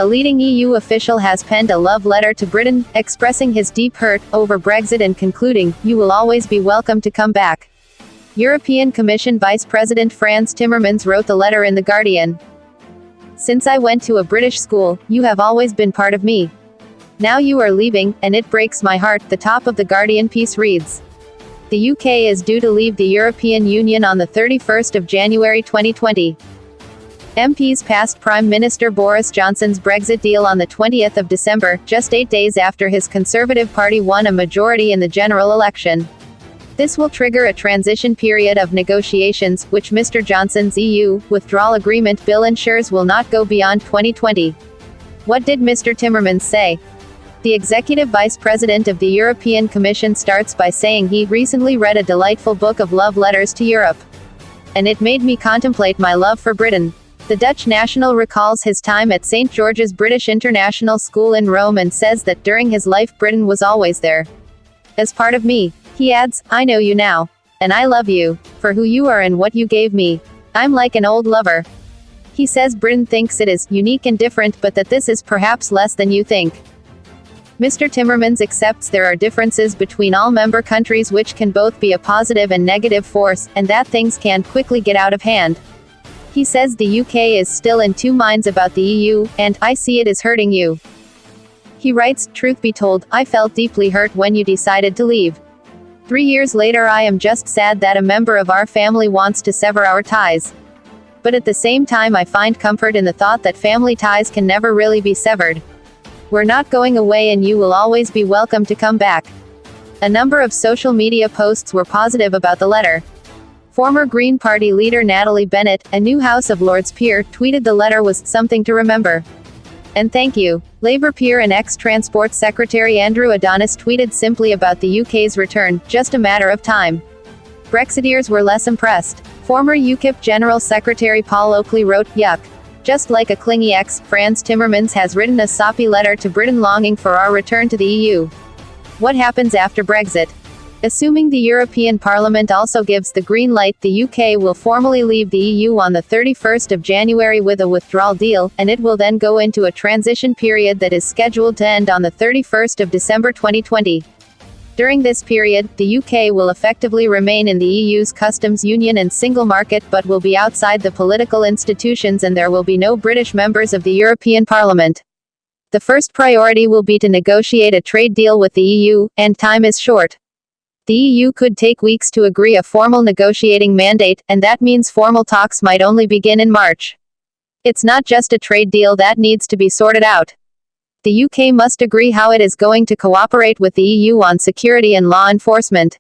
A leading EU official has penned a love letter to Britain, expressing his deep hurt over Brexit and concluding, "You will always be welcome to come back." European Commission Vice President Frans Timmermans wrote the letter in The Guardian. "Since I went to a British school, you have always been part of me. Now you are leaving, and it breaks my heart," the top of The Guardian piece reads. The UK is due to leave the European Union on the 31st of January 2020. MPs passed Prime Minister Boris Johnson's Brexit deal on the 20th of December, just 8 days after his Conservative Party won a majority in the general election. This will trigger a transition period of negotiations, which Mr Johnson's EU Withdrawal Agreement bill ensures will not go beyond 2020. What did Mr Timmermans say? The Executive Vice President of the European Commission starts by saying he recently read a delightful book of love letters to Europe. "And it made me contemplate my love for Britain." The Dutch national recalls his time at St. George's British International School in Rome and says that during his life Britain was always there. "As part of me," he adds, "I know you now. And I love you, for who you are and what you gave me. I'm like an old lover." He says Britain thinks it is unique and different, but that this is perhaps less than you think. Mr Timmermans accepts there are differences between all member countries which can both be a positive and negative force, and that things can quickly get out of hand. He says the UK is still in two minds about the EU, and "I see it is hurting you." He writes, "Truth be told, I felt deeply hurt when you decided to leave. 3 years later I am just sad that a member of our family wants to sever our ties. But at the same time I find comfort in the thought that family ties can never really be severed. We're not going away and you will always be welcome to come back." A number of social media posts were positive about the letter. Former Green Party leader Natalie Bennett, a new House of Lords peer, tweeted the letter was "something to remember." And thank you. Labour peer and ex-Transport Secretary Andrew Adonis tweeted simply about the UK's return, "just a matter of time." Brexiteers were less impressed. Former UKIP General Secretary Paul Oakley wrote, "Yuck. Just like a clingy ex, Frans Timmermans has written a soppy letter to Britain longing for our return to the EU. What happens after Brexit? Assuming the European Parliament also gives the green light, the UK will formally leave the EU on the 31st of January with a withdrawal deal, and it will then go into a transition period that is scheduled to end on the 31st of December 2020. During this period, the UK will effectively remain in the EU's customs union and single market, but will be outside the political institutions and there will be no British members of the European Parliament. The first priority will be to negotiate a trade deal with the EU, and time is short. The EU could take weeks to agree a formal negotiating mandate, and that means formal talks might only begin in March. It's not just a trade deal that needs to be sorted out. The UK must agree how it is going to cooperate with the EU on security and law enforcement.